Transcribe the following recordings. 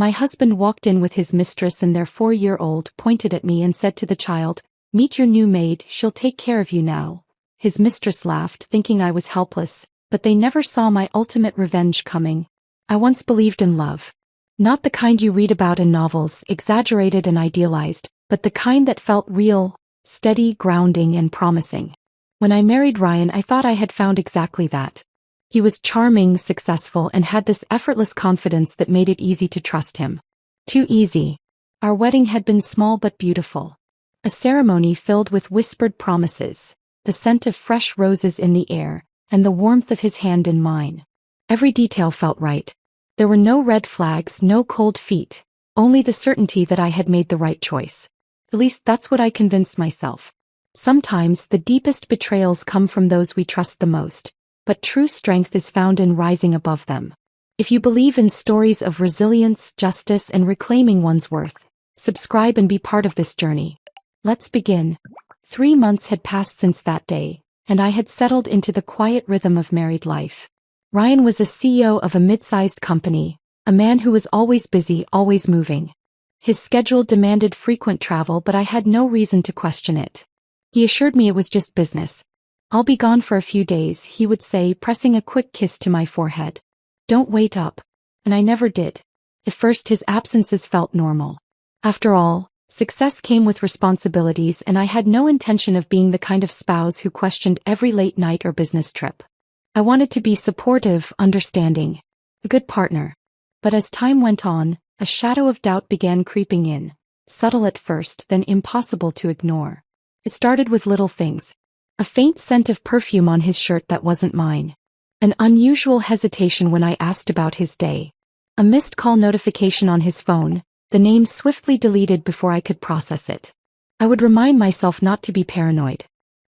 My husband walked in with his mistress and their 4-year-old pointed at me and said to the child, "Meet your new maid, she'll take care of you now." His mistress laughed, thinking I was helpless, but they never saw my ultimate revenge coming. I once believed in love. Not the kind you read about in novels, exaggerated and idealized, but the kind that felt real, steady, grounding, and promising. When I married Ryan, I thought I had found exactly that. He was charming, successful, and had this effortless confidence that made it easy to trust him. Too easy. Our wedding had been small but beautiful. A ceremony filled with whispered promises, the scent of fresh roses in the air, and the warmth of his hand in mine. Every detail felt right. There were no red flags, no cold feet, only the certainty that I had made the right choice. At least that's what I convinced myself. Sometimes the deepest betrayals come from those we trust the most, but true strength is found in rising above them. If you believe in stories of resilience, justice, and reclaiming one's worth, subscribe and be part of this journey. Let's begin. 3 months had passed since that day, and I had settled into the quiet rhythm of married life. Ryan was a CEO of a mid-sized company, a man who was always busy, always moving. His schedule demanded frequent travel, but I had no reason to question it. He assured me it was just business. "I'll be gone for a few days," he would say, pressing a quick kiss to my forehead. "Don't wait up." And I never did. At first his absences felt normal. After all, success came with responsibilities, and I had no intention of being the kind of spouse who questioned every late night or business trip. I wanted to be supportive, understanding, a good partner. But as time went on, a shadow of doubt began creeping in, subtle at first, then impossible to ignore. It started with little things. A faint scent of perfume on his shirt that wasn't mine. An unusual hesitation when I asked about his day. A missed call notification on his phone, the name swiftly deleted before I could process it. I would remind myself not to be paranoid.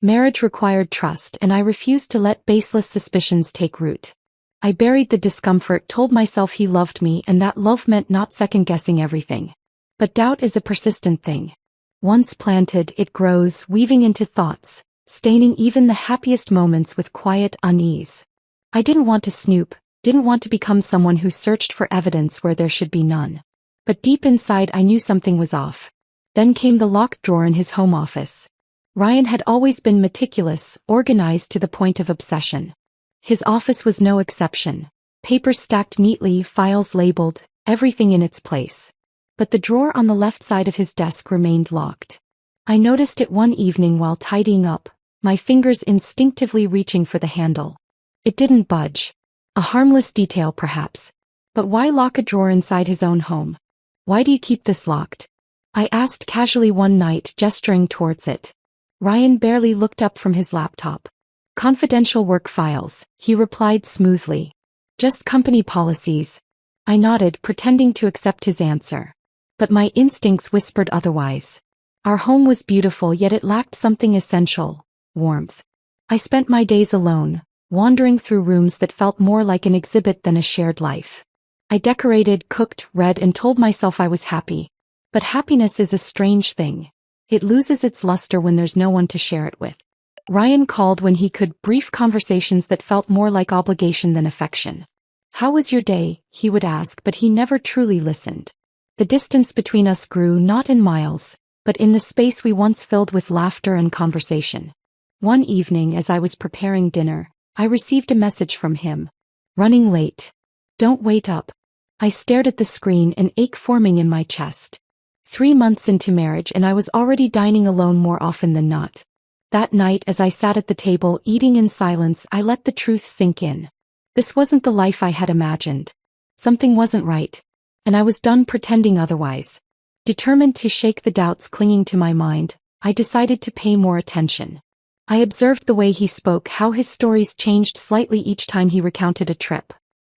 Marriage required trust, and I refused to let baseless suspicions take root. I buried the discomfort, told myself he loved me and that love meant not second-guessing everything. But doubt is a persistent thing. Once planted, it grows, weaving into thoughts, staining even the happiest moments with quiet unease. I didn't want to snoop, didn't want to become someone who searched for evidence where there should be none. But deep inside I knew something was off. Then came the locked drawer in his home office. Ryan had always been meticulous, organized to the point of obsession. His office was no exception. Papers stacked neatly, files labeled, everything in its place. But the drawer on the left side of his desk remained locked. I noticed it one evening while tidying up, my fingers instinctively reaching for the handle. It didn't budge. A harmless detail perhaps. But why lock a drawer inside his own home? "Why do you keep this locked?" I asked casually one night, gesturing towards it. Ryan barely looked up from his laptop. "Confidential work files," he replied smoothly. "Just company policies." I nodded, pretending to accept his answer. But my instincts whispered otherwise. Our home was beautiful, yet it lacked something essential: warmth. I spent my days alone, wandering through rooms that felt more like an exhibit than a shared life. I decorated, cooked, read, and told myself I was happy. But happiness is a strange thing. It loses its luster when there's no one to share it with. Ryan called when he could, brief conversations that felt more like obligation than affection. "How was your day?" he would ask, but he never truly listened. The distance between us grew not in miles, but in the space we once filled with laughter and conversation. One evening as I was preparing dinner, I received a message from him. "Running late. Don't wait up." I stared at the screen, an ache forming in my chest. 3 months into marriage and I was already dining alone more often than not. That night as I sat at the table eating in silence, I let the truth sink in. This wasn't the life I had imagined. Something wasn't right. And I was done pretending otherwise. Determined to shake the doubts clinging to my mind, I decided to pay more attention. I observed the way he spoke, how his stories changed slightly each time he recounted a trip.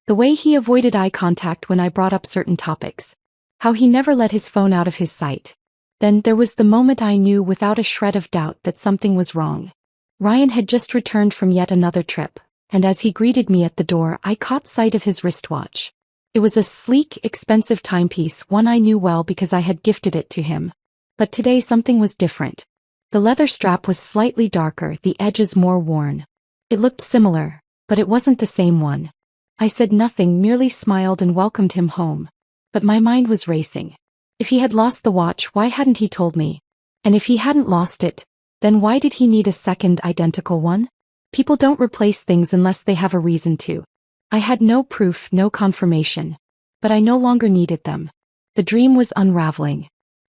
The way he avoided eye contact when I brought up certain topics. How he never let his phone out of his sight. Then there was the moment I knew without a shred of doubt that something was wrong. Ryan had just returned from yet another trip, and as he greeted me at the door, I caught sight of his wristwatch. It was a sleek, expensive timepiece, one I knew well because I had gifted it to him. But today something was different. The leather strap was slightly darker, the edges more worn. It looked similar, but it wasn't the same one. I said nothing, merely smiled and welcomed him home. But my mind was racing. If he had lost the watch, why hadn't he told me? And if he hadn't lost it, then why did he need a second identical one? People don't replace things unless they have a reason to. I had no proof, no confirmation. But I no longer needed them. The dream was unraveling.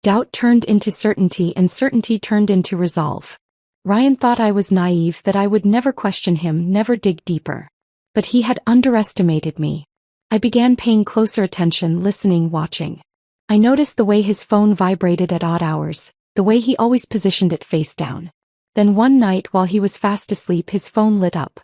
Doubt turned into certainty and certainty turned into resolve. Ryan thought I was naive, that I would never question him, never dig deeper. But he had underestimated me. I began paying closer attention, listening, watching. I noticed the way his phone vibrated at odd hours, the way he always positioned it face down. Then one night while he was fast asleep, his phone lit up.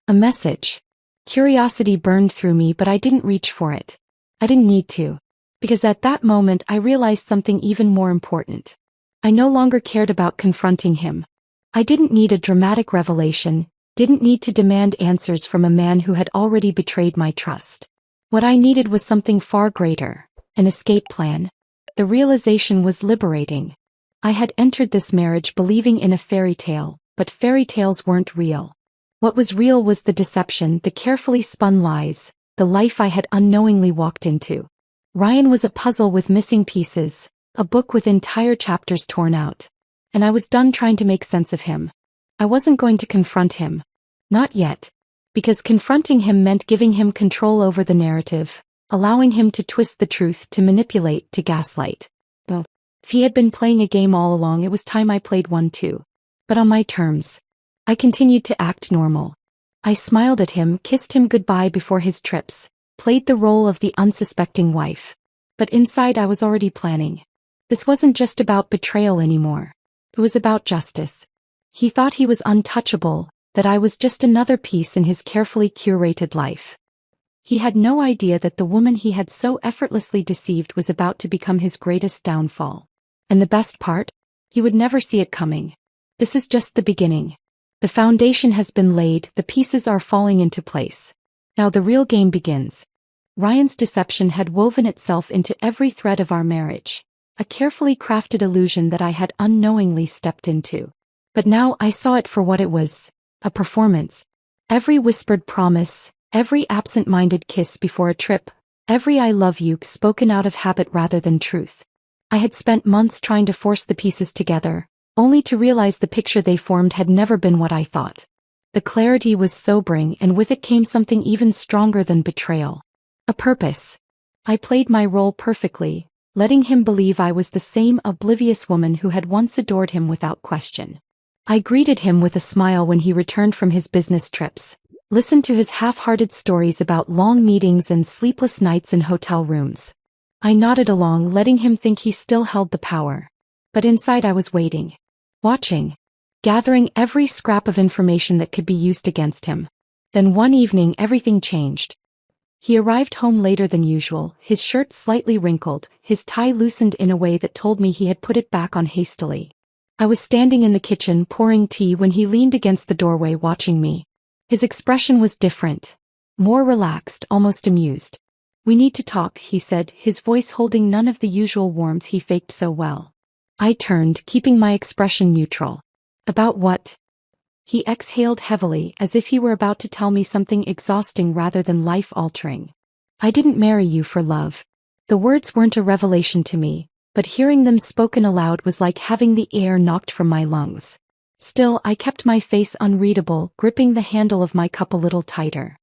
A message. Curiosity burned through me, but I didn't reach for it. I didn't need to. Because at that moment I realized something even more important. I no longer cared about confronting him. I didn't need a dramatic revelation, didn't need to demand answers from a man who had already betrayed my trust. What I needed was something far greater, an escape plan. The realization was liberating. I had entered this marriage believing in a fairy tale, but fairy tales weren't real. What was real was the deception, the carefully spun lies, the life I had unknowingly walked into. Ryan was a puzzle with missing pieces, a book with entire chapters torn out. And I was done trying to make sense of him. I wasn't going to confront him. Not yet. Because confronting him meant giving him control over the narrative, allowing him to twist the truth, to manipulate, to gaslight. Well, if he had been playing a game all along, it was time I played one too. But on my terms. I continued to act normal. I smiled at him, kissed him goodbye before his trips, played the role of the unsuspecting wife. But inside I was already planning. This wasn't just about betrayal anymore. It was about justice. He thought he was untouchable, that I was just another piece in his carefully curated life. He had no idea that the woman he had so effortlessly deceived was about to become his greatest downfall. And the best part? He would never see it coming. This is just the beginning. The foundation has been laid, the pieces are falling into place. Now the real game begins. Ryan's deception had woven itself into every thread of our marriage, a carefully crafted illusion that I had unknowingly stepped into. But now I saw it for what it was, a performance. Every whispered promise, every absent-minded kiss before a trip, every I love you spoken out of habit rather than truth. I had spent months trying to force the pieces together, only to realize the picture they formed had never been what I thought. The clarity was sobering, and with it came something even stronger than betrayal. A purpose. I played my role perfectly, letting him believe I was the same oblivious woman who had once adored him without question. I greeted him with a smile when he returned from his business trips, listened to his half-hearted stories about long meetings and sleepless nights in hotel rooms. I nodded along, letting him think he still held the power. But inside I was waiting. Watching. Gathering every scrap of information that could be used against him. Then one evening everything changed. He arrived home later than usual, his shirt slightly wrinkled, his tie loosened in a way that told me he had put it back on hastily. I was standing in the kitchen pouring tea when he leaned against the doorway watching me. His expression was different. More relaxed, almost amused. "We need to talk," he said, his voice holding none of the usual warmth he faked so well. I turned, keeping my expression neutral. "About what?" He exhaled heavily, as if he were about to tell me something exhausting rather than life-altering. "I didn't marry you for love." The words weren't a revelation to me, but hearing them spoken aloud was like having the air knocked from my lungs. Still, I kept my face unreadable, gripping the handle of my cup a little tighter.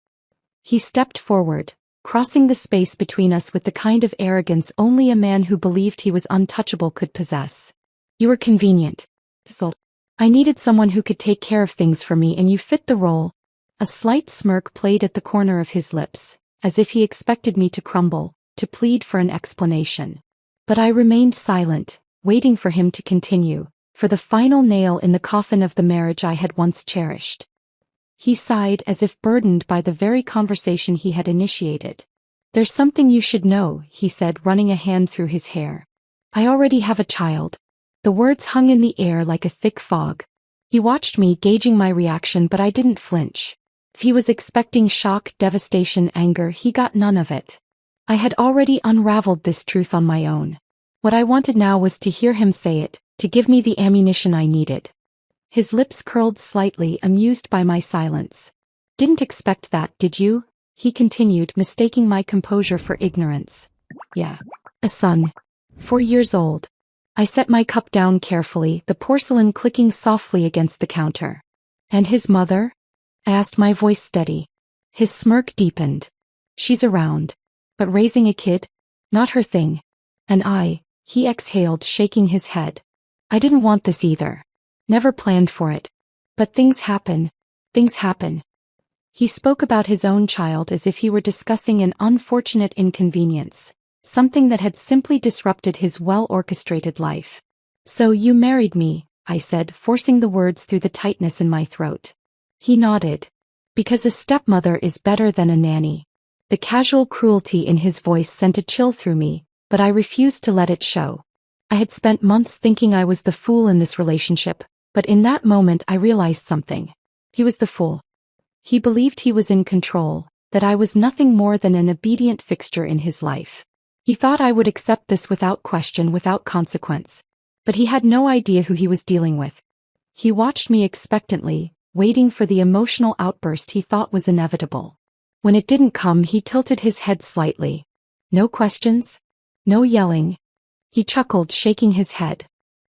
He stepped forward, crossing the space between us with the kind of arrogance only a man who believed he was untouchable could possess. "You were convenient. So I needed someone who could take care of things for me, and you fit the role." A slight smirk played at the corner of his lips, as if he expected me to crumble, to plead for an explanation. But I remained silent, waiting for him to continue, for the final nail in the coffin of the marriage I had once cherished. He sighed as if burdened by the very conversation he had initiated. "There's something you should know," he said, running a hand through his hair. "I already have a child." The words hung in the air like a thick fog. He watched me, gauging my reaction, but I didn't flinch. If he was expecting shock, devastation, anger, he got none of it. I had already unraveled this truth on my own. What I wanted now was to hear him say it, to give me the ammunition I needed. His lips curled slightly, amused by my silence. "Didn't expect that, did you?" he continued, mistaking my composure for ignorance. Yeah. A son. 4 years old. I set my cup down carefully, the porcelain clicking softly against the counter. And his mother? I asked, my voice steady. His smirk deepened. She's around. But raising a kid? Not her thing. And he exhaled, shaking his head. I didn't want this either. Never planned for it. But things happen. Things happen. He spoke about his own child as if he were discussing an unfortunate inconvenience, something that had simply disrupted his well-orchestrated life. So you married me, I said, forcing the words through the tightness in my throat. He nodded. Because a stepmother is better than a nanny. The casual cruelty in his voice sent a chill through me, but I refused to let it show. I had spent months thinking I was the fool in this relationship, but in that moment I realized something. He was the fool. He believed he was in control, that I was nothing more than an obedient fixture in his life. He thought I would accept this without question, without consequence. But he had no idea who he was dealing with. He watched me expectantly, waiting for the emotional outburst he thought was inevitable. When it didn't come, he tilted his head slightly. No questions? No yelling? He chuckled, shaking his head.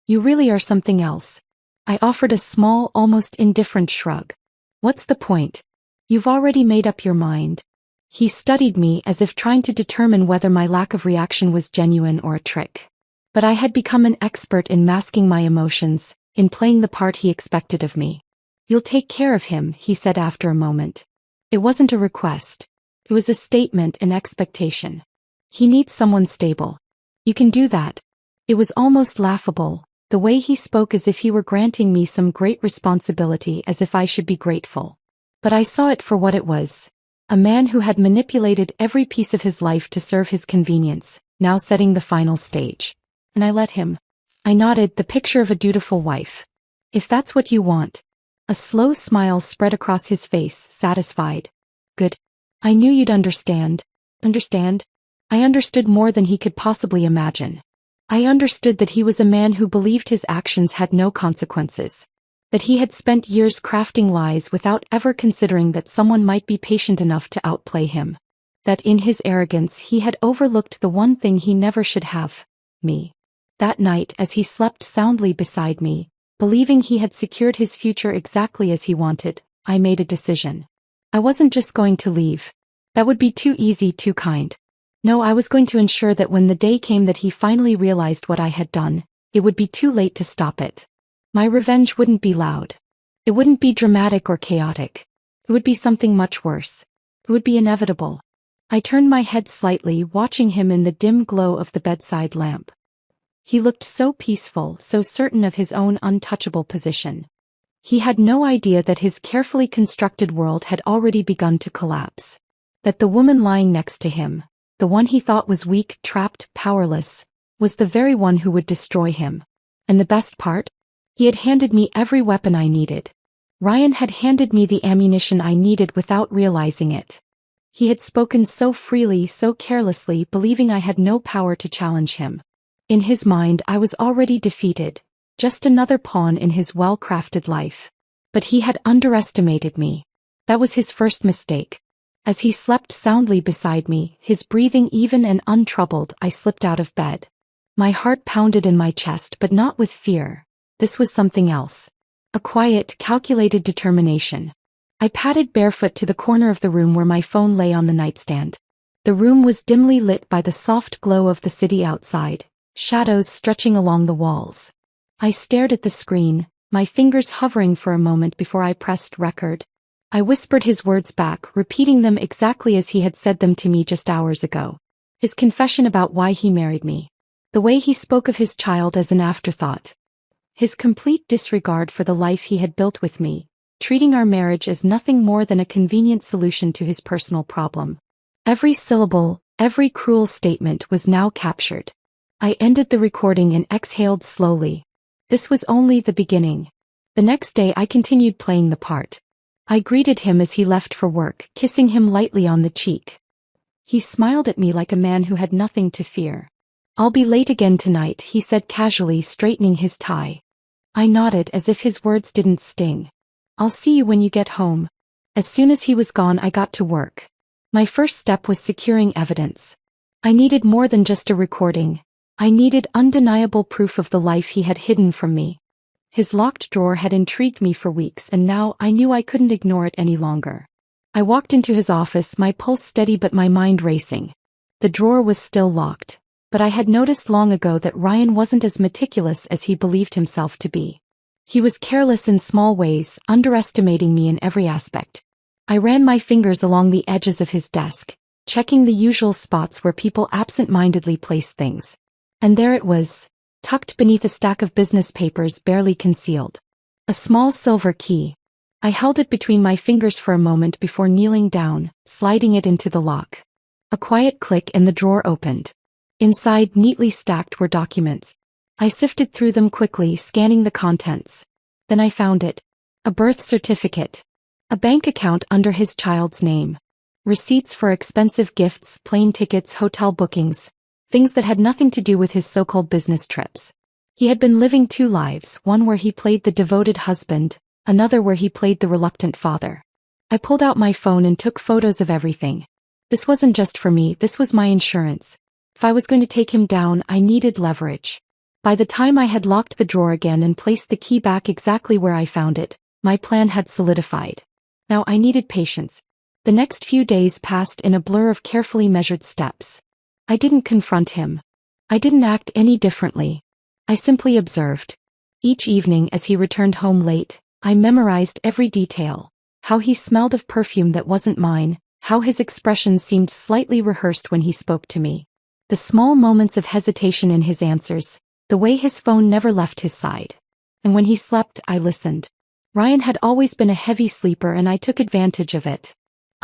You really are something else. I offered a small, almost indifferent shrug. What's the point? You've already made up your mind. He studied me as if trying to determine whether my lack of reaction was genuine or a trick. But I had become an expert in masking my emotions, in playing the part he expected of me. You'll take care of him, he said after a moment. It wasn't a request. It was a statement, an expectation. He needs someone stable. You can do that. It was almost laughable, the way he spoke, as if he were granting me some great responsibility, as if I should be grateful. But I saw it for what it was. A man who had manipulated every piece of his life to serve his convenience, now setting the final stage. And I let him. I nodded, the picture of a dutiful wife. If that's what you want. A slow smile spread across his face, satisfied. Good. I knew you'd understand. Understand? I understood more than he could possibly imagine. I understood that he was a man who believed his actions had no consequences. That he had spent years crafting lies without ever considering that someone might be patient enough to outplay him. That in his arrogance he had overlooked the one thing he never should have, me. That night, as he slept soundly beside me, believing he had secured his future exactly as he wanted, I made a decision. I wasn't just going to leave. That would be too easy, too kind. No, I was going to ensure that when the day came that he finally realized what I had done, it would be too late to stop it. My revenge wouldn't be loud. It wouldn't be dramatic or chaotic. It would be something much worse. It would be inevitable. I turned my head slightly, watching him in the dim glow of the bedside lamp. He looked so peaceful, so certain of his own untouchable position. He had no idea that his carefully constructed world had already begun to collapse. That the woman lying next to him, the one he thought was weak, trapped, powerless, was the very one who would destroy him. And the best part? He had handed me every weapon I needed. Ryan had handed me the ammunition I needed without realizing it. He had spoken so freely, so carelessly, believing I had no power to challenge him. In his mind, I was already defeated, just another pawn in his well-crafted life. But he had underestimated me. That was his first mistake. As he slept soundly beside me, his breathing even and untroubled, I slipped out of bed. My heart pounded in my chest, but not with fear. This was something else. A quiet, calculated determination. I padded barefoot to the corner of the room where my phone lay on the nightstand. The room was dimly lit by the soft glow of the city outside, shadows stretching along the walls. I stared at the screen, my fingers hovering for a moment before I pressed record. I whispered his words back, repeating them exactly as he had said them to me just hours ago. His confession about why he married me. The way he spoke of his child as an afterthought. His complete disregard for the life he had built with me, treating our marriage as nothing more than a convenient solution to his personal problem. Every syllable, every cruel statement was now captured. I ended the recording and exhaled slowly. This was only the beginning. The next day I continued playing the part. I greeted him as he left for work, kissing him lightly on the cheek. He smiled at me like a man who had nothing to fear. I'll be late again tonight, he said casually, straightening his tie. I nodded as if his words didn't sting. I'll see you when you get home. As soon as he was gone, I got to work. My first step was securing evidence. I needed more than just a recording. I needed undeniable proof of the life he had hidden from me. His locked drawer had intrigued me for weeks, and now I knew I couldn't ignore it any longer. I walked into his office, my pulse steady but my mind racing. The drawer was still locked, but I had noticed long ago that Ryan wasn't as meticulous as he believed himself to be. He was careless in small ways, underestimating me in every aspect. I ran my fingers along the edges of his desk, checking the usual spots where people absent-mindedly place things. And there it was, tucked beneath a stack of business papers barely concealed. A small silver key. I held it between my fingers for a moment before kneeling down, sliding it into the lock. A quiet click and the drawer opened. Inside, neatly stacked, were documents. I sifted through them quickly, scanning the contents. Then I found it. A birth certificate. A bank account under his child's name. Receipts for expensive gifts, plane tickets, hotel bookings. Things that had nothing to do with his so-called business trips. He had been living two lives, one where he played the devoted husband, another where he played the reluctant father. I pulled out my phone and took photos of everything. This wasn't just for me, this was my insurance. If I was going to take him down, I needed leverage. By the time I had locked the drawer again and placed the key back exactly where I found it, my plan had solidified. Now I needed patience. The next few days passed in a blur of carefully measured steps. I didn't confront him. I didn't act any differently. I simply observed. Each evening as he returned home late, I memorized every detail. How he smelled of perfume that wasn't mine, how his expression seemed slightly rehearsed when he spoke to me. The small moments of hesitation in his answers, the way his phone never left his side. And when he slept, I listened. Ryan had always been a heavy sleeper and I took advantage of it.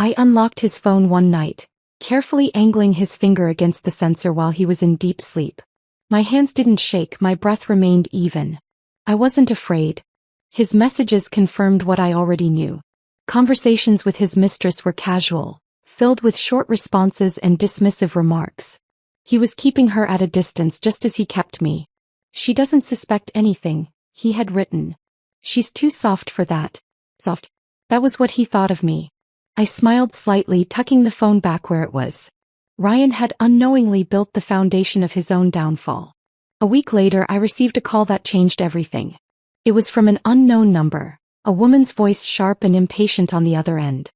I unlocked his phone one night, carefully angling his finger against the sensor while he was in deep sleep. My hands didn't shake, my breath remained even. I wasn't afraid. His messages confirmed what I already knew. Conversations with his mistress were casual, filled with short responses and dismissive remarks. He was keeping her at a distance just as he kept me. She doesn't suspect anything, he had written. She's too soft for that. Soft. That was what he thought of me. I smiled slightly, tucking the phone back where it was. Ryan had unknowingly built the foundation of his own downfall. A week later, I received a call that changed everything. It was from an unknown number, a woman's voice sharp and impatient on the other end.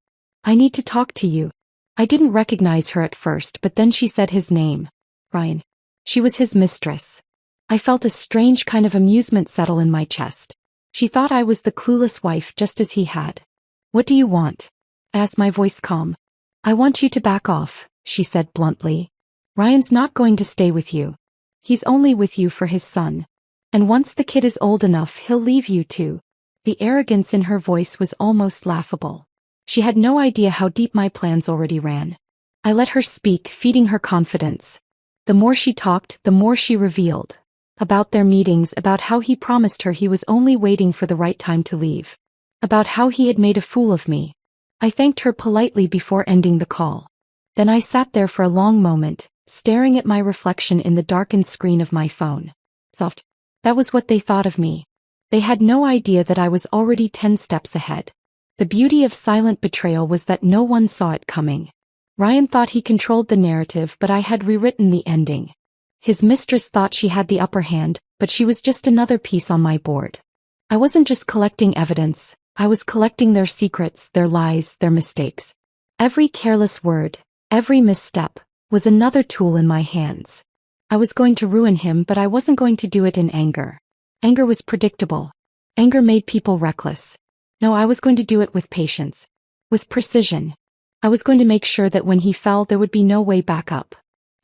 I need to talk to you. I didn't recognize her at first, but then she said his name. Ryan. She was his mistress. I felt a strange kind of amusement settle in my chest. She thought I was the clueless wife just as he had. What do you want? I asked, my voice calm. I want you to back off, she said bluntly. Ryan's not going to stay with you. He's only with you for his son. And once the kid is old enough, he'll leave you too. The arrogance in her voice was almost laughable. She had no idea how deep my plans already ran. I let her speak, feeding her confidence. The more she talked, the more she revealed. About their meetings, about how he promised her he was only waiting for the right time to leave. About how he had made a fool of me. I thanked her politely before ending the call. Then I sat there for a long moment, staring at my reflection in the darkened screen of my phone. Soft. That was what they thought of me. They had no idea that I was already 10 steps ahead. The beauty of silent betrayal was that no one saw it coming. Ryan thought he controlled the narrative, but I had rewritten the ending. His mistress thought she had the upper hand, but she was just another piece on my board. I wasn't just collecting evidence, I was collecting their secrets, their lies, their mistakes. Every careless word, every misstep, was another tool in my hands. I was going to ruin him, but I wasn't going to do it in anger. Anger was predictable. Anger made people reckless. No, I was going to do it with patience. With precision. I was going to make sure that when he fell there would be no way back up.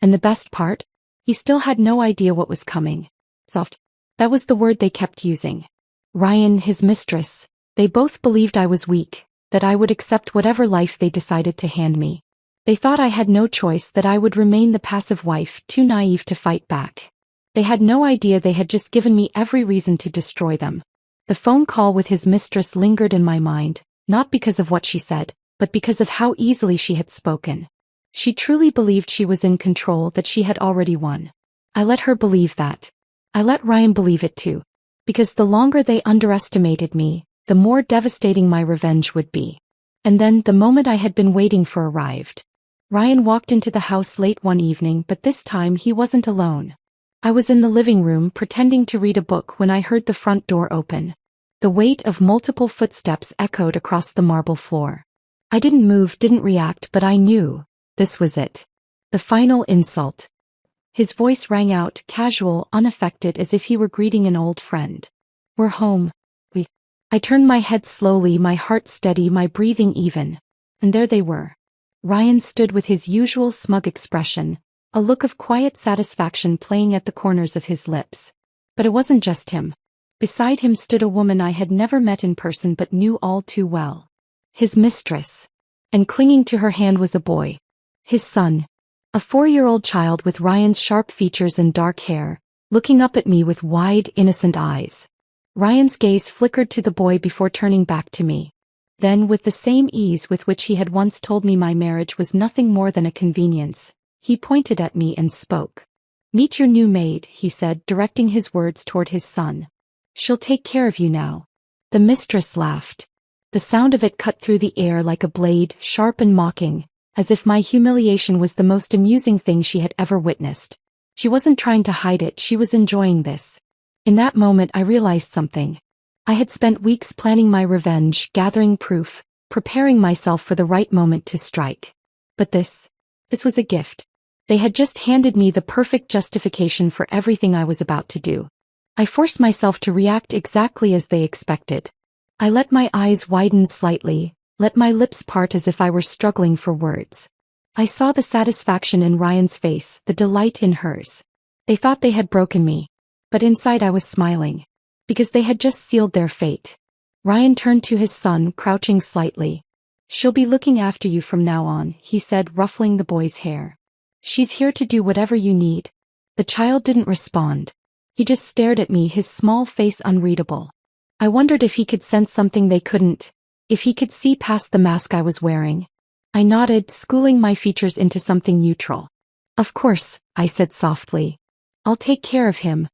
And the best part? He still had no idea what was coming. Soft. That was the word they kept using. Ryan, his mistress, they both believed I was weak, that I would accept whatever life they decided to hand me. They thought I had no choice, that I would remain the passive wife, too naive to fight back. They had no idea they had just given me every reason to destroy them. The phone call with his mistress lingered in my mind, not because of what she said, but because of how easily she had spoken. She truly believed she was in control, that she had already won. I let her believe that. I let Ryan believe it too. Because the longer they underestimated me, the more devastating my revenge would be. And then the moment I had been waiting for arrived. Ryan walked into the house late one evening, but this time he wasn't alone. I was in the living room pretending to read a book when I heard the front door open. The weight of multiple footsteps echoed across the marble floor. I didn't move, didn't react, but I knew. This was it. The final insult. His voice rang out, casual, unaffected, as if he were greeting an old friend. "We're home. I turned my head slowly, my heart steady, my breathing even. And there they were. Ryan stood with his usual smug expression, a look of quiet satisfaction playing at the corners of his lips. But it wasn't just him. Beside him stood a woman I had never met in person but knew all too well. His mistress. And clinging to her hand was a boy. His son. A 4-year-old child with Ryan's sharp features and dark hair, looking up at me with wide, innocent eyes. Ryan's gaze flickered to the boy before turning back to me. Then, with the same ease with which he had once told me my marriage was nothing more than a convenience, he pointed at me and spoke. "Meet your new maid," he said, directing his words toward his son. "She'll take care of you now." The mistress laughed. The sound of it cut through the air like a blade, sharp and mocking, as if my humiliation was the most amusing thing she had ever witnessed. She wasn't trying to hide it, she was enjoying this. In that moment I realized something. I had spent weeks planning my revenge, gathering proof, preparing myself for the right moment to strike. But this was a gift. They had just handed me the perfect justification for everything I was about to do. I forced myself to react exactly as they expected. I let my eyes widen slightly, let my lips part as if I were struggling for words. I saw the satisfaction in Ryan's face, the delight in hers. They thought they had broken me. But inside I was smiling. Because they had just sealed their fate. Ryan turned to his son, crouching slightly. "She'll be looking after you from now on," he said, ruffling the boy's hair. "She's here to do whatever you need." The child didn't respond. He just stared at me, his small face unreadable. I wondered if he could sense something they couldn't, if he could see past the mask I was wearing. I nodded, schooling my features into something neutral. "Of course," I said softly. "I'll take care of him."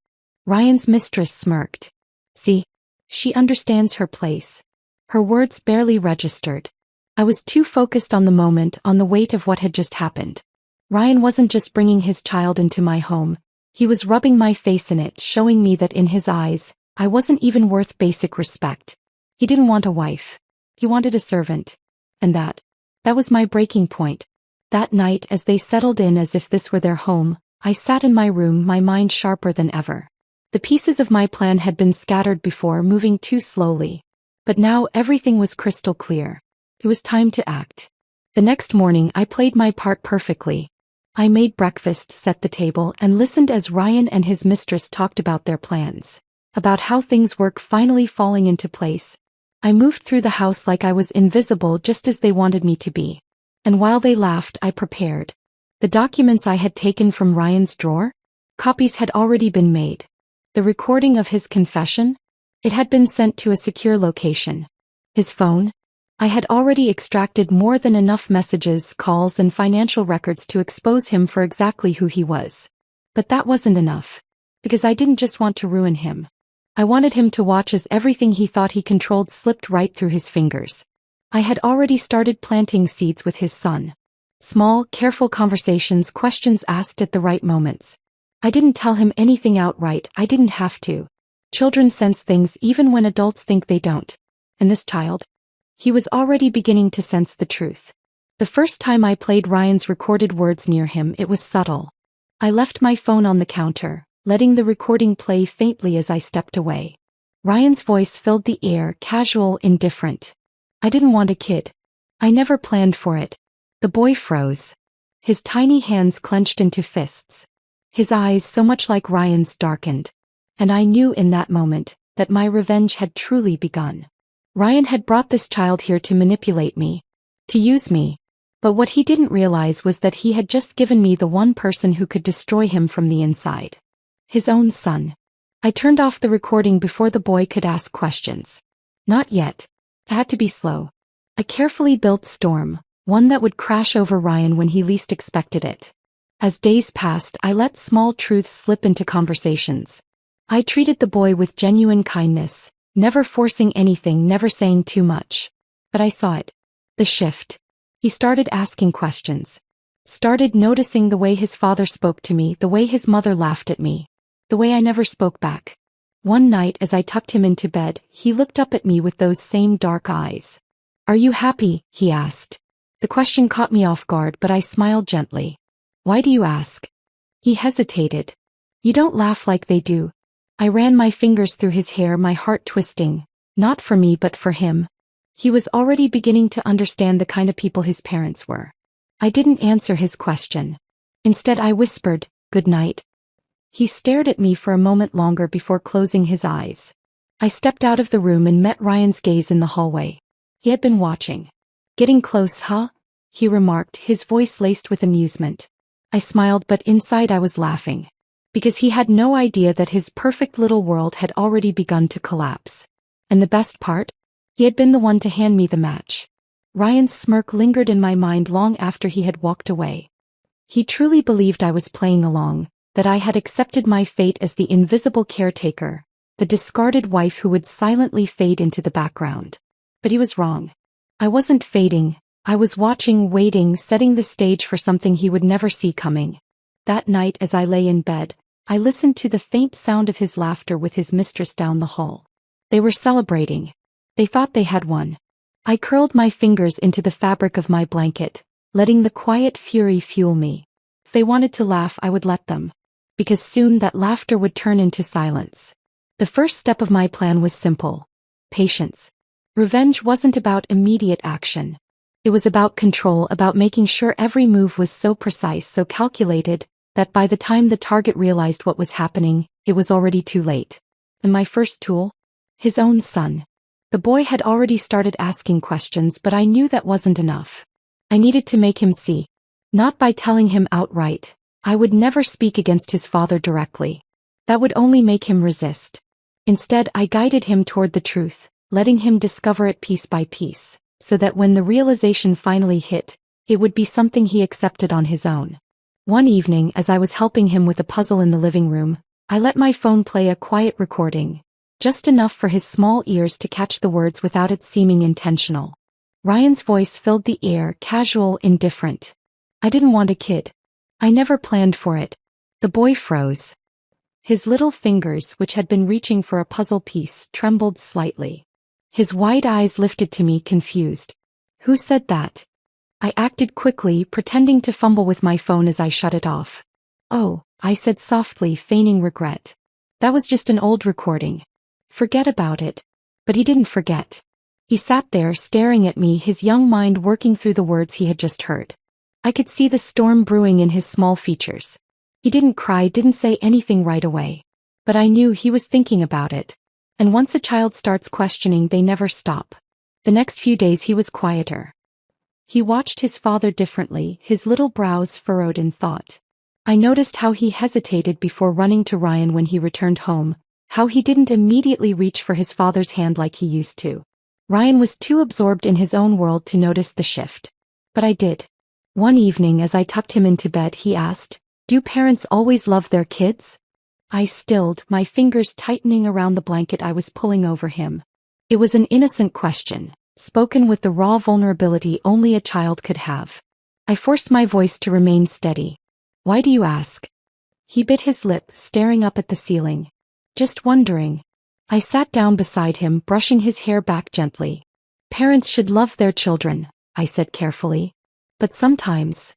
Ryan's mistress smirked. "See? She understands her place." Her words barely registered. I was too focused on the moment, on the weight of what had just happened. Ryan wasn't just bringing his child into my home, he was rubbing my face in it, showing me that in his eyes, I wasn't even worth basic respect. He didn't want a wife. He wanted a servant. And that was my breaking point. That night, as they settled in as if this were their home, I sat in my room, my mind sharper than ever. The pieces of my plan had been scattered before, moving too slowly. But now everything was crystal clear. It was time to act. The next morning I played my part perfectly. I made breakfast, set the table, and listened as Ryan and his mistress talked about their plans. About how things were finally falling into place. I moved through the house like I was invisible, just as they wanted me to be. And while they laughed, I prepared. The documents I had taken from Ryan's drawer? Copies had already been made. The recording of his confession? It had been sent to a secure location. His phone? I had already extracted more than enough messages, calls, and financial records to expose him for exactly who he was. But that wasn't enough. Because I didn't just want to ruin him. I wanted him to watch as everything he thought he controlled slipped right through his fingers. I had already started planting seeds with his son. Small, careful conversations, questions asked at the right moments. I didn't tell him anything outright, I didn't have to. Children sense things even when adults think they don't. And this child? He was already beginning to sense the truth. The first time I played Ryan's recorded words near him, it was subtle. I left my phone on the counter, letting the recording play faintly as I stepped away. Ryan's voice filled the air, casual, indifferent. I didn't want a kid. I never planned for it. The boy froze. His tiny hands clenched into fists. His eyes, so much like Ryan's, darkened. And I knew in that moment that my revenge had truly begun. Ryan had brought this child here to manipulate me. To use me. But what he didn't realize was that he had just given me the one person who could destroy him from the inside. His own son. I turned off the recording before the boy could ask questions. Not yet. It had to be slow. A carefully built storm, one that would crash over Ryan when he least expected it. As days passed, I let small truths slip into conversations. I treated the boy with genuine kindness, never forcing anything, never saying too much. But I saw it. The shift. He started asking questions. Started noticing the way his father spoke to me, the way his mother laughed at me, the way I never spoke back. One night as I tucked him into bed, he looked up at me with those same dark eyes. "Are you happy?" he asked. The question caught me off guard, but I smiled gently. "Why do you ask?" He hesitated. "You don't laugh like they do." I ran my fingers through his hair, my heart twisting. Not for me but for him. He was already beginning to understand the kind of people his parents were. I didn't answer his question. Instead I whispered, "Good night." He stared at me for a moment longer before closing his eyes. I stepped out of the room and met Ryan's gaze in the hallway. He had been watching. "Getting close, huh?" he remarked, his voice laced with amusement. I smiled, but inside I was laughing. Because he had no idea that his perfect little world had already begun to collapse. And the best part? He had been the one to hand me the match. Ryan's smirk lingered in my mind long after he had walked away. He truly believed I was playing along, that I had accepted my fate as the invisible caretaker, the discarded wife who would silently fade into the background. But he was wrong. I wasn't fading. I was watching, waiting, setting the stage for something he would never see coming. That night as I lay in bed, I listened to the faint sound of his laughter with his mistress down the hall. They were celebrating. They thought they had won. I curled my fingers into the fabric of my blanket, letting the quiet fury fuel me. If they wanted to laugh, I would let them. Because soon that laughter would turn into silence. The first step of my plan was simple. Patience. Revenge wasn't about immediate action. It was about control, about making sure every move was so precise, so calculated, that by the time the target realized what was happening, it was already too late. And my first tool? His own son. The boy had already started asking questions, but I knew that wasn't enough. I needed to make him see. Not by telling him outright. I would never speak against his father directly. That would only make him resist. Instead, I guided him toward the truth, letting him discover it piece by piece, so that when the realization finally hit, it would be something he accepted on his own. One evening, as I was helping him with a puzzle in the living room, I let my phone play a quiet recording. Just enough for his small ears to catch the words without it seeming intentional. Ryan's voice filled the air, casual, indifferent. "I didn't want a kid. I never planned for it." The boy froze. His little fingers, which had been reaching for a puzzle piece, trembled slightly. His wide eyes lifted to me, confused. "Who said that?" I acted quickly, pretending to fumble with my phone as I shut it off. "Oh," I said softly, feigning regret. "That was just an old recording. Forget about it." But he didn't forget. He sat there staring at me, his young mind working through the words he had just heard. I could see the storm brewing in his small features. He didn't cry, didn't say anything right away. But I knew he was thinking about it. And once a child starts questioning, they never stop. The next few days he was quieter. He watched his father differently, his little brows furrowed in thought. I noticed how he hesitated before running to Ryan when he returned home, how he didn't immediately reach for his father's hand like he used to. Ryan was too absorbed in his own world to notice the shift. But I did. One evening as I tucked him into bed, he asked, "Do parents always love their kids?" I stilled, my fingers tightening around the blanket I was pulling over him. It was an innocent question, spoken with the raw vulnerability only a child could have. I forced my voice to remain steady. "Why do you ask?" He bit his lip, staring up at the ceiling. "Just wondering." I sat down beside him, brushing his hair back gently. "Parents should love their children," I said carefully. "But sometimes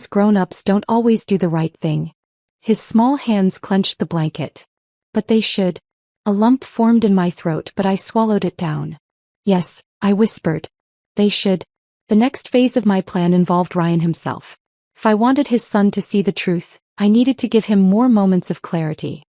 grown-ups don't always do the right thing." His small hands clenched the blanket. "But they should." A lump formed in my throat, but I swallowed it down. "Yes," I whispered. "They should." The next phase of my plan involved Ryan himself. If I wanted his son to see the truth, I needed to give him more moments of clarity.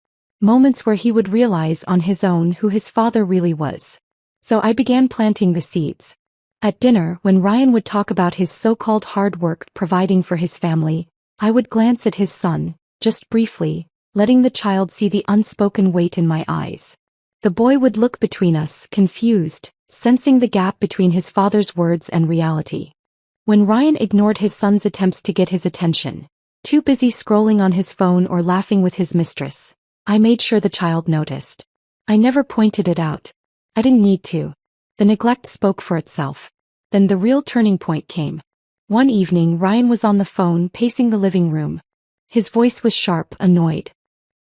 Moments where he would realize on his own who his father really was. So I began planting the seeds. At dinner, when Ryan would talk about his so-called hard work providing for his family, I would glance at his son, just briefly, letting the child see the unspoken weight in my eyes. The boy would look between us, confused, sensing the gap between his father's words and reality. When Ryan ignored his son's attempts to get his attention, too busy scrolling on his phone or laughing with his mistress, I made sure the child noticed. I never pointed it out. I didn't need to. The neglect spoke for itself. Then the real turning point came. One evening Ryan was on the phone pacing the living room. His voice was sharp, annoyed.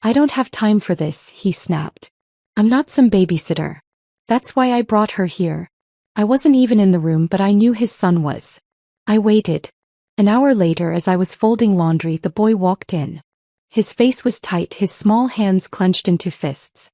"I don't have time for this," he snapped. "I'm not some babysitter. That's why I brought her here." I wasn't even in the room, but I knew his son was. I waited. An hour later, as I was folding laundry, the boy walked in. His face was tight, his small hands clenched into fists.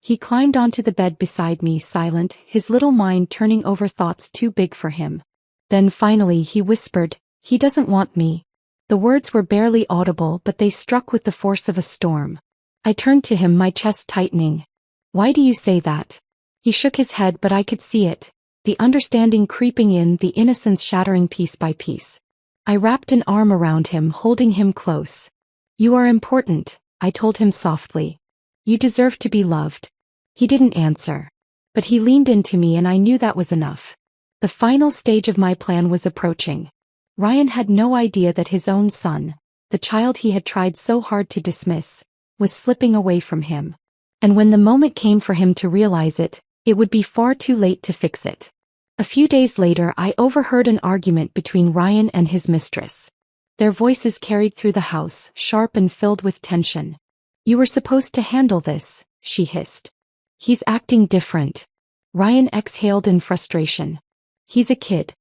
He climbed onto the bed beside me, silent, his little mind turning over thoughts too big for him. Then finally he whispered, "He doesn't want me." The words were barely audible, but they struck with the force of a storm. I turned to him, my chest tightening. "Why do you say that?" He shook his head, but I could see it. The understanding creeping in, the innocence shattering piece by piece. I wrapped an arm around him, holding him close. "You are important," I told him softly. "You deserve to be loved." He didn't answer. But he leaned into me, and I knew that was enough. The final stage of my plan was approaching. Ryan had no idea that his own son, the child he had tried so hard to dismiss, was slipping away from him. And when the moment came for him to realize it, it would be far too late to fix it. A few days later, I overheard an argument between Ryan and his mistress. Their voices carried through the house, sharp and filled with tension. "You were supposed to handle this," she hissed. "He's acting different." Ryan exhaled in frustration. "He's a kid.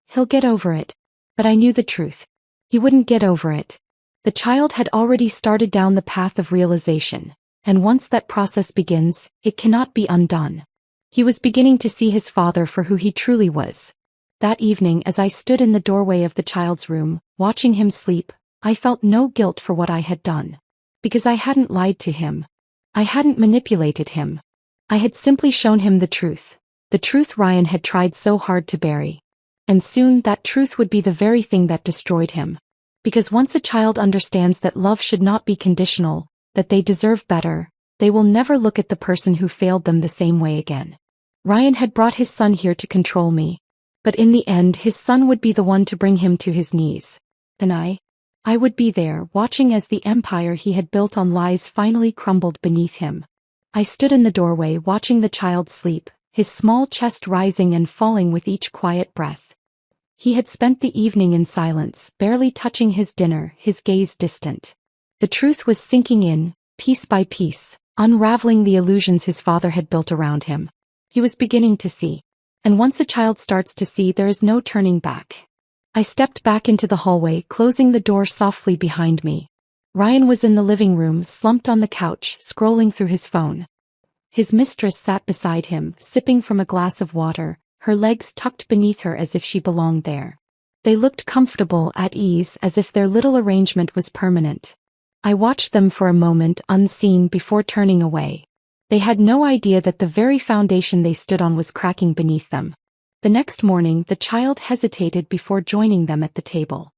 He'll get over it." But I knew the truth. He wouldn't get over it. The child had already started down the path of realization, and once that process begins, it cannot be undone. He was beginning to see his father for who he truly was. That evening, as I stood in the doorway of the child's room, watching him sleep, I felt no guilt for what I had done. Because I hadn't lied to him. I hadn't manipulated him. I had simply shown him the truth Ryan had tried so hard to bury. And soon that truth would be the very thing that destroyed him. Because once a child understands that love should not be conditional, that they deserve better, they will never look at the person who failed them the same way again. Ryan had brought his son here to control me. But in the end, his son would be the one to bring him to his knees. And I would be there, watching as the empire he had built on lies finally crumbled beneath him. I stood in the doorway, watching the child sleep, his small chest rising and falling with each quiet breath. He had spent the evening in silence, barely touching his dinner, his gaze distant. The truth was sinking in, piece by piece, unraveling the illusions his father had built around him. He was beginning to see. And once a child starts to see, there is no turning back. I stepped back into the hallway, closing the door softly behind me. Ryan was in the living room, slumped on the couch, scrolling through his phone. His mistress sat beside him, sipping from a glass of water, her legs tucked beneath her as if she belonged there. They looked comfortable, at ease, as if their little arrangement was permanent. I watched them for a moment, unseen, before turning away. They had no idea that the very foundation they stood on was cracking beneath them. The next morning, the child hesitated before joining them at the table.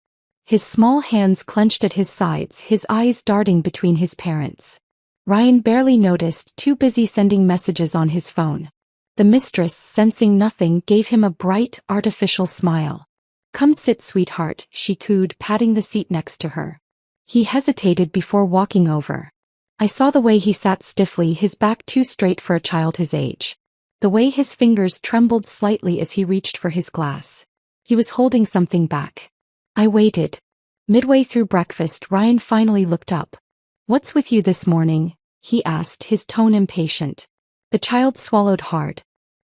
His small hands clenched at his sides, his eyes darting between his parents. Ryan barely noticed, too busy sending messages on his phone. The mistress, sensing nothing, gave him a bright, artificial smile. "Come sit, sweetheart," she cooed, patting the seat next to her. He hesitated before walking over. I saw the way he sat stiffly, his back too straight for a child his age. The way his fingers trembled slightly as he reached for his glass. He was holding something back. I waited. Midway through breakfast, Ryan finally looked up. "What's with you this morning?" he asked, his tone impatient. The child swallowed hard.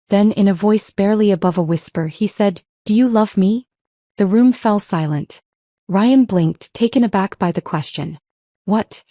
Then, in a voice barely above a whisper, he said, "Do you love me?" The room fell silent. Ryan blinked, taken aback by the question. "What?"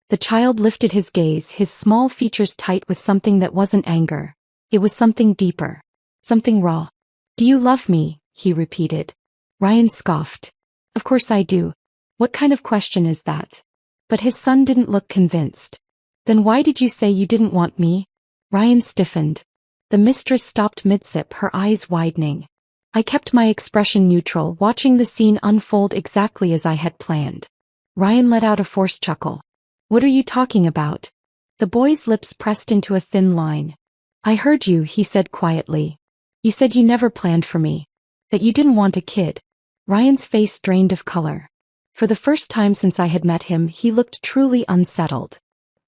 The child lifted his gaze, his small features tight with something that wasn't anger. It was something deeper. Something raw. "Do you love me?" he repeated. Ryan scoffed. "Of course I do. What kind of question is that?" But his son didn't look convinced. "Then why did you say you didn't want me?" Ryan stiffened. The mistress stopped mid-sip, her eyes widening. I kept my expression neutral, watching the scene unfold exactly as I had planned. Ryan let out a forced chuckle. "What are you talking about?" The boy's lips pressed into a thin line. "I heard you," he said quietly. "You said you never planned for me. That you didn't want a kid." Ryan's face drained of color. For the first time since I had met him, he looked truly unsettled.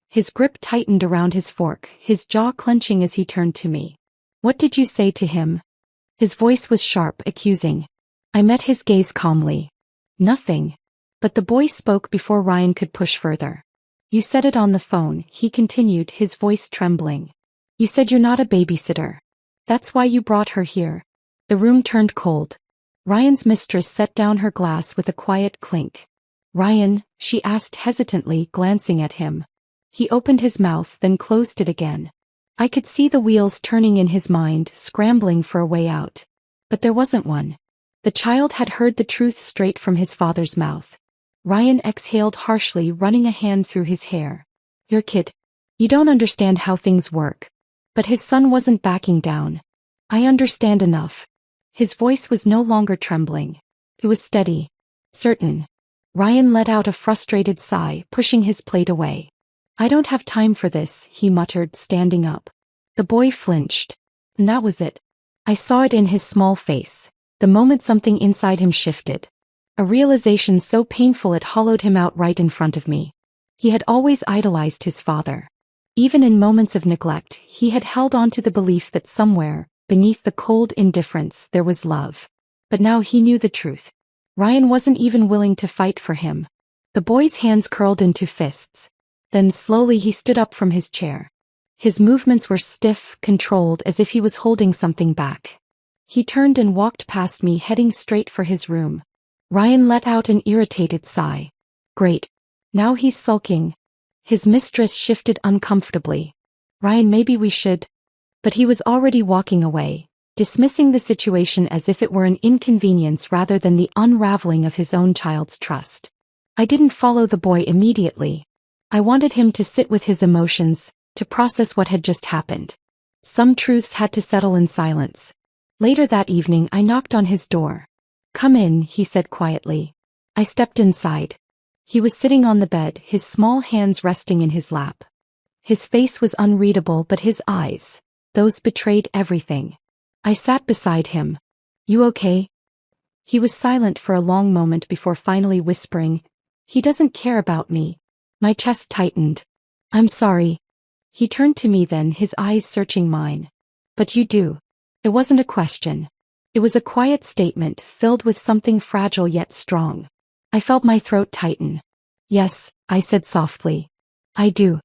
His grip tightened around his fork, his jaw clenching as he turned to me. "What did you say to him?" His voice was sharp, accusing. I met his gaze calmly. Nothing. But the boy spoke before Ryan could push further. You said it on the phone, he continued, his voice trembling. You said you're not a babysitter. That's why you brought her here. The room turned cold. Ryan's mistress set down her glass with a quiet clink. Ryan, she asked hesitantly, glancing at him. He opened his mouth, then closed it again. I could see the wheels turning in his mind, scrambling for a way out. But there wasn't one. The child had heard the truth straight from his father's mouth. Ryan exhaled harshly, running a hand through his hair. You're a kid. You don't understand how things work. But his son wasn't backing down. I understand enough. His voice was no longer trembling. It was steady. Certain. Ryan let out a frustrated sigh, pushing his plate away. I don't have time for this, he muttered, standing up. The boy flinched. And that was it. I saw it in his small face. The moment something inside him shifted. A realization so painful it hollowed him out right in front of me. He had always idolized his father. Even in moments of neglect, he had held on to the belief that somewhere, beneath the cold indifference, there was love. But now he knew the truth. Ryan wasn't even willing to fight for him. The boy's hands curled into fists. Then slowly he stood up from his chair. His movements were stiff, controlled, as if he was holding something back. He turned and walked past me, heading straight for his room. Ryan let out an irritated sigh. Great. Now he's sulking. His mistress shifted uncomfortably. Ryan, maybe we should. But he was already walking away, dismissing the situation as if it were an inconvenience rather than the unraveling of his own child's trust. I didn't follow the boy immediately. I wanted him to sit with his emotions, to process what had just happened. Some truths had to settle in silence. Later that evening I knocked on his door. Come in, he said quietly. I stepped inside. He was sitting on the bed, his small hands resting in his lap. His face was unreadable, but his eyes, those betrayed everything. I sat beside him. You okay? He was silent for a long moment before finally whispering, He doesn't care about me. My chest tightened. I'm sorry. He turned to me then, his eyes searching mine. But you do. It wasn't a question. It was a quiet statement filled with something fragile yet strong. I felt my throat tighten. Yes, I said softly. I do.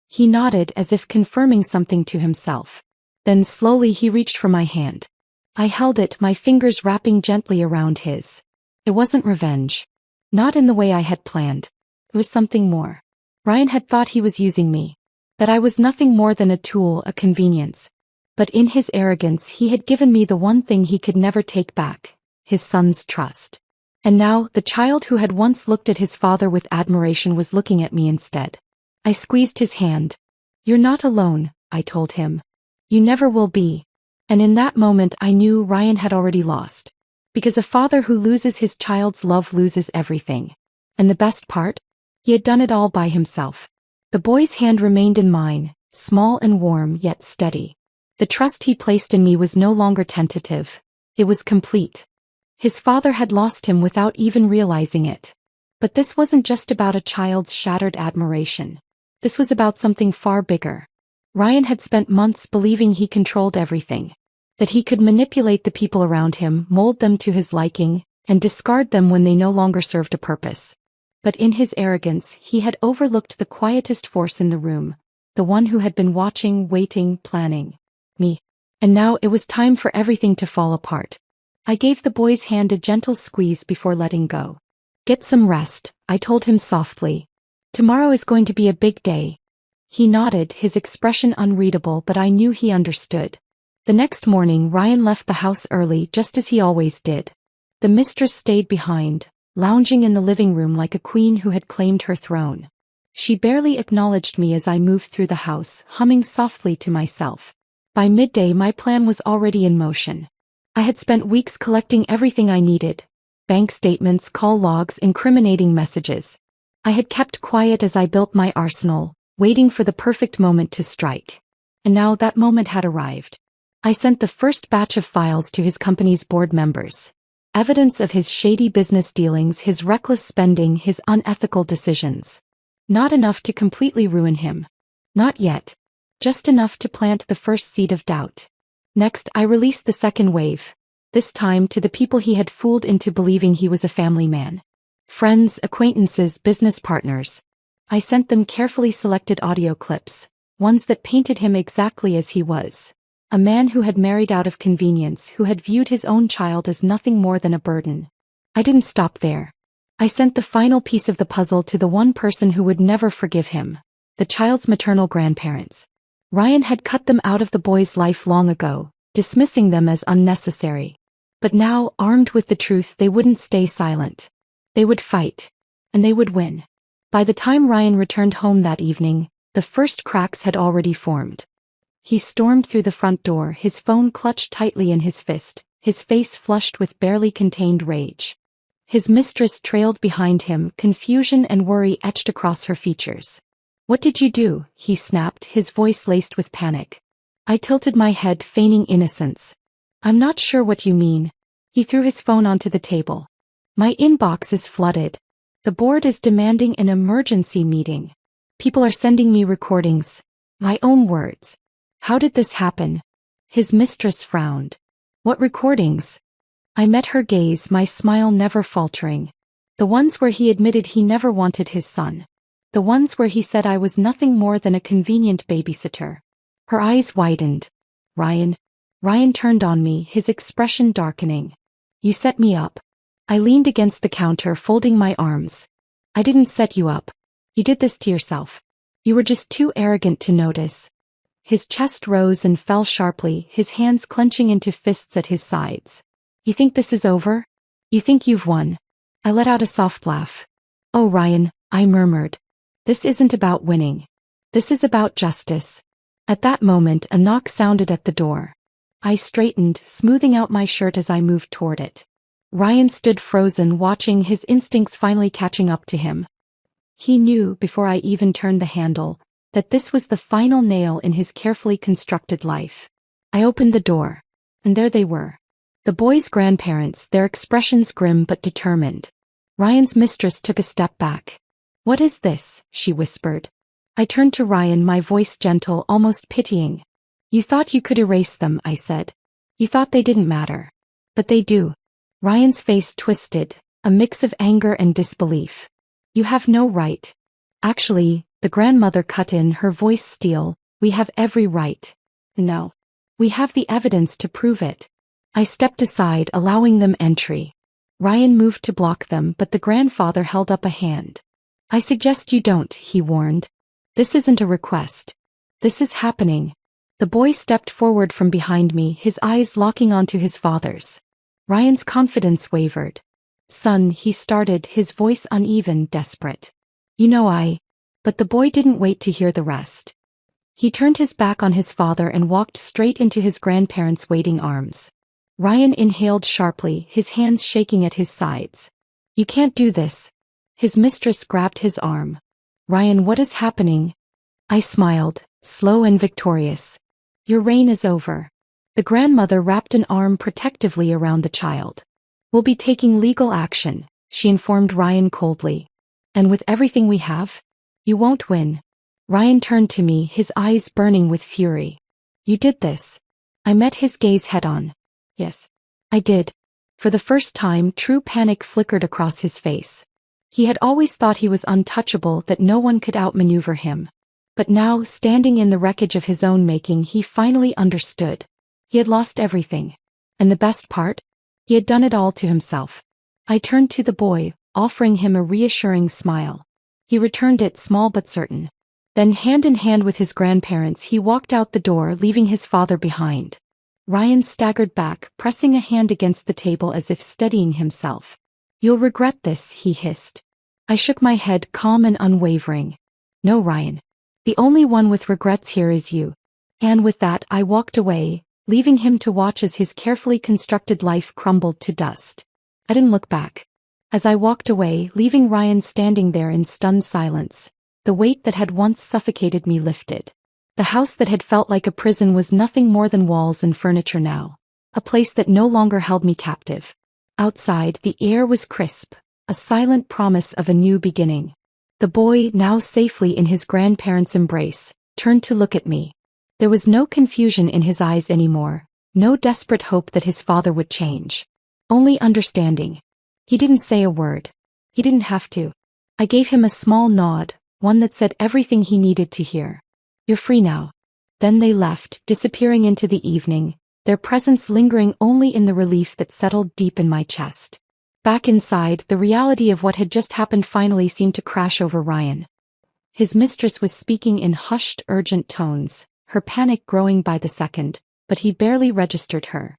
He nodded as if confirming something to himself. Then slowly he reached for my hand. I held it, my fingers wrapping gently around his. It wasn't revenge. Not in the way I had planned. It was something more. Ryan had thought he was using me. That I was nothing more than a tool, a convenience. But in his arrogance he had given me the one thing he could never take back, his son's trust. And now, the child who had once looked at his father with admiration was looking at me instead. I squeezed his hand. You're not alone, I told him. You never will be. And in that moment I knew Ryan had already lost. Because a father who loses his child's love loses everything. And the best part? He had done it all by himself. The boy's hand remained in mine, small and warm yet steady. The trust he placed in me was no longer tentative. It was complete. His father had lost him without even realizing it. But this wasn't just about a child's shattered admiration. This was about something far bigger. Ryan had spent months believing he controlled everything. That he could manipulate the people around him, mold them to his liking, and discard them when they no longer served a purpose. But in his arrogance, he had overlooked the quietest force in the room, the one who had been watching, waiting, planning. Me. And now it was time for everything to fall apart. I gave the boy's hand a gentle squeeze before letting go. Get some rest, I told him softly. Tomorrow is going to be a big day. He nodded, his expression unreadable, but I knew he understood. The next morning Ryan left the house early, just as he always did. The mistress stayed behind, lounging in the living room like a queen who had claimed her throne. She barely acknowledged me as I moved through the house, humming softly to myself. By midday my plan was already in motion. I had spent weeks collecting everything I needed. Bank statements, call logs, incriminating messages. I had kept quiet as I built my arsenal, waiting for the perfect moment to strike. And now that moment had arrived. I sent the first batch of files to his company's board members. Evidence of his shady business dealings, his reckless spending, his unethical decisions. Not enough to completely ruin him. Not yet. Just enough to plant the first seed of doubt. Next, I released the second wave. this time to the people he had fooled into believing he was a family man. Friends, acquaintances, business partners. I sent them carefully selected audio clips, ones that painted him exactly as he was. A man who had married out of convenience, who had viewed his own child as nothing more than a burden. I didn't stop there. I sent the final piece of the puzzle to the one person who would never forgive him, the child's maternal grandparents. Ryan had cut them out of the boy's life long ago, dismissing them as unnecessary. But now, armed with the truth, they wouldn't stay silent. They would fight. And they would win. By the time Ryan returned home that evening, the first cracks had already formed. He stormed through the front door, his phone clutched tightly in his fist, his face flushed with barely contained rage. His mistress trailed behind him, confusion and worry etched across her features. "What did you do?" he snapped, his voice laced with panic. I tilted my head, feigning innocence. "I'm not sure what you mean." He threw his phone onto the table. "My inbox is flooded. The board is demanding an emergency meeting. People are sending me recordings. My own words. How did this happen?" His mistress frowned. "What recordings?" I met her gaze, my smile never faltering. The ones where he admitted he never wanted his son. The ones where he said I was nothing more than a convenient babysitter. Her eyes widened. "Ryan." Ryan turned on me, his expression darkening. "You set me up." I leaned against the counter, folding my arms. "I didn't set you up. You did this to yourself. You were just too arrogant to notice." His chest rose and fell sharply, his hands clenching into fists at his sides. "You think this is over? You think you've won?" I let out a soft laugh. "Oh, Ryan," I murmured. "This isn't about winning. This is about justice." At that moment, a knock sounded at the door. I straightened, smoothing out my shirt as I moved toward it. Ryan stood frozen, watching, his instincts finally catching up to him. He knew, before I even turned the handle, that this was the final nail in his carefully constructed life. I opened the door. And there they were. The boy's grandparents, their expressions grim but determined. Ryan's mistress took a step back. "What is this?" she whispered. I turned to Ryan, my voice gentle, almost pitying. "You thought you could erase them," I said. "You thought they didn't matter. But they do." Ryan's face twisted, a mix of anger and disbelief. "You have no right." "Actually," the grandmother cut in, her voice steel, "we have every right." "No. We have the evidence to prove it." I stepped aside, allowing them entry. Ryan moved to block them, but the grandfather held up a hand. "I suggest you don't," he warned. "This isn't a request. This is happening." The boy stepped forward from behind me, his eyes locking onto his father's. Ryan's confidence wavered. "Son," he started, his voice uneven, desperate. "You know But the boy didn't wait to hear the rest. He turned his back on his father and walked straight into his grandparents' waiting arms. Ryan inhaled sharply, his hands shaking at his sides. "You can't do this." His mistress grabbed his arm. "Ryan, what is happening?" I smiled, slow and victorious. "Your reign is over." The grandmother wrapped an arm protectively around the child. "We'll be taking legal action," she informed Ryan coldly. "And with everything we have? You won't win." Ryan turned to me, his eyes burning with fury. "You did this." I met his gaze head-on. "Yes, I did." For the first time, true panic flickered across his face. He had always thought he was untouchable, that no one could outmaneuver him. But now, standing in the wreckage of his own making, he finally understood. He had lost everything. And the best part? He had done it all to himself. I turned to the boy, offering him a reassuring smile. He returned it, small but certain. Then, hand in hand with his grandparents, he walked out the door, leaving his father behind. Ryan staggered back, pressing a hand against the table as if steadying himself. "You'll regret this," he hissed. I shook my head, calm and unwavering. "No, Ryan. The only one with regrets here is you." And with that, I walked away, leaving him to watch as his carefully constructed life crumbled to dust. I didn't look back. As I walked away, leaving Ryan standing there in stunned silence, the weight that had once suffocated me lifted. The house that had felt like a prison was nothing more than walls and furniture now. A place that no longer held me captive. Outside, the air was crisp, a silent promise of a new beginning. The boy, now safely in his grandparents' embrace, turned to look at me. There was no confusion in his eyes anymore, No desperate hope that his father would change. Only understanding. He didn't say a word. He didn't have to. I gave him a small nod, one that said everything he needed to hear. You're free now. Then they left, disappearing into the evening, their presence lingering only in the relief that settled deep in my chest. Back inside, the reality of what had just happened finally seemed to crash over Ryan. His mistress was speaking in hushed, urgent tones, her panic growing by the second, but he barely registered her.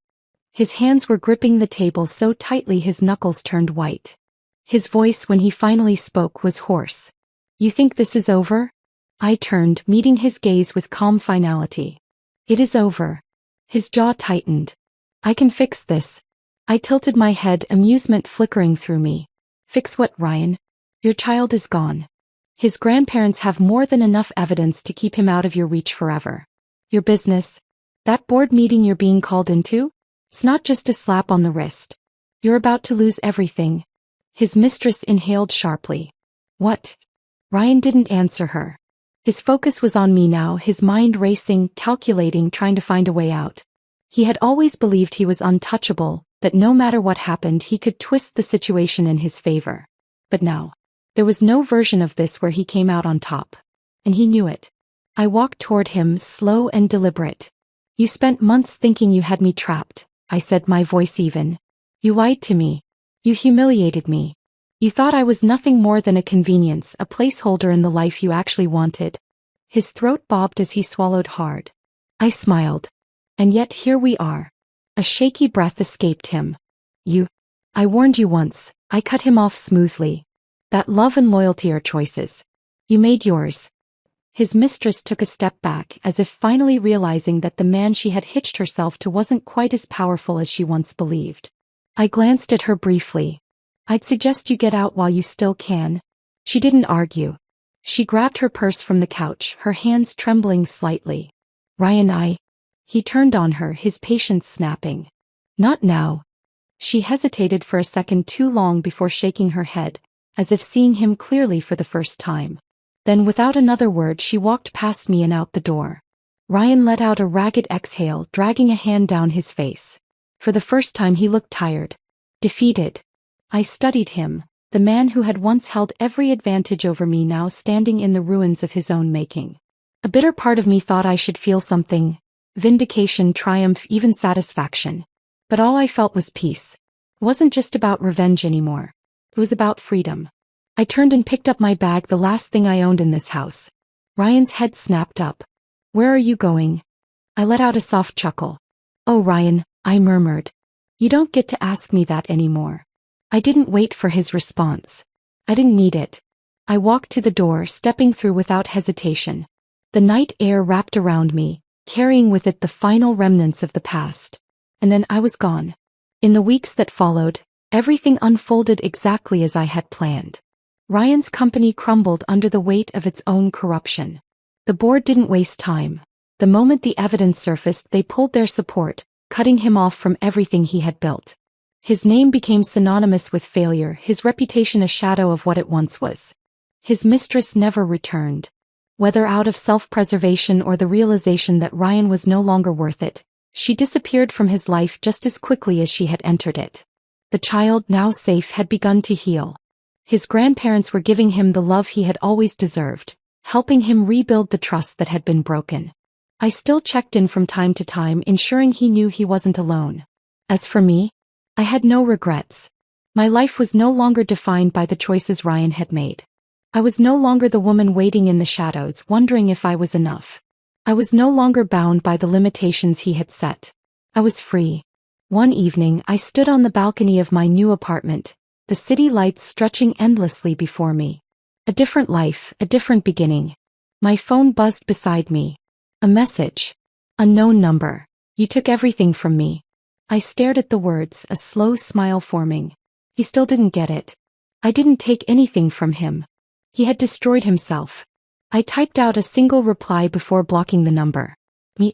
His hands were gripping the table so tightly his knuckles turned white. His voice when he finally spoke was hoarse. You think this is over? I turned, meeting his gaze with calm finality. It is over. His jaw tightened. I can fix this. I tilted my head, amusement flickering through me. Fix what, Ryan? Your child is gone. His grandparents have more than enough evidence to keep him out of your reach forever. Your business? That board meeting you're being called into? It's not just a slap on the wrist. You're about to lose everything. His mistress inhaled sharply. What? Ryan didn't answer her. His focus was on me now, his mind racing, calculating, trying to find a way out. He had always believed he was untouchable, that no matter what happened he could twist the situation in his favor. But now, there was no version of this where he came out on top. And he knew it. I walked toward him, slow and deliberate. You spent months thinking you had me trapped, I said, my voice even. You lied to me. You humiliated me. You thought I was nothing more than a convenience, a placeholder in the life you actually wanted. His throat bobbed as he swallowed hard. I smiled. And yet here we are. A shaky breath escaped him. I warned you once, I cut him off smoothly. That love and loyalty are choices. You made yours. His mistress took a step back, as if finally realizing that the man she had hitched herself to wasn't quite as powerful as she once believed. I glanced at her briefly. I'd suggest you get out while you still can. She didn't argue. She grabbed her purse from the couch, her hands trembling slightly. Ryan, He turned on her, his patience snapping. Not now. She hesitated for a second too long before shaking her head, as if seeing him clearly for the first time. Then without another word she walked past me and out the door. Ryan let out a ragged exhale, dragging a hand down his face. For the first time he looked tired. Defeated. I studied him, the man who had once held every advantage over me now standing in the ruins of his own making. A bitter part of me thought I should feel something. Vindication, triumph, even satisfaction. But all I felt was peace. It wasn't just about revenge anymore. It was about freedom. I turned and picked up my bag, the last thing I owned in this house. Ryan's head snapped up. Where are you going? I let out a soft chuckle. Oh, Ryan, I murmured. You don't get to ask me that anymore. I didn't wait for his response. I didn't need it. I walked to the door, stepping through without hesitation. The night air wrapped around me, carrying with it the final remnants of the past. And then I was gone. In the weeks that followed, everything unfolded exactly as I had planned. Ryan's company crumbled under the weight of its own corruption. The board didn't waste time. The moment the evidence surfaced, they pulled their support, cutting him off from everything he had built. His name became synonymous with failure, his reputation a shadow of what it once was. His mistress never returned. Whether out of self-preservation or the realization that Ryan was no longer worth it, she disappeared from his life just as quickly as she had entered it. The child, now safe, had begun to heal. His grandparents were giving him the love he had always deserved, helping him rebuild the trust that had been broken. I still checked in from time to time, ensuring he knew he wasn't alone. As for me, I had no regrets. My life was no longer defined by the choices Ryan had made. I was no longer the woman waiting in the shadows, wondering if I was enough. I was no longer bound by the limitations he had set. I was free. One evening, I stood on the balcony of my new apartment, the city lights stretching endlessly before me. A different life, a different beginning. My phone buzzed beside me. A message. Unknown number. You took everything from me. I stared at the words, a slow smile forming. He still didn't get it. I didn't take anything from him. He had destroyed himself. I typed out a single reply before blocking the number.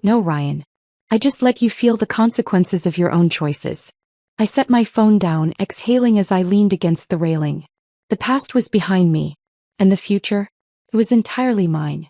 No, Ryan. I just let you feel the consequences of your own choices. I set my phone down, exhaling as I leaned against the railing. The past was behind me. And the future? It was entirely mine.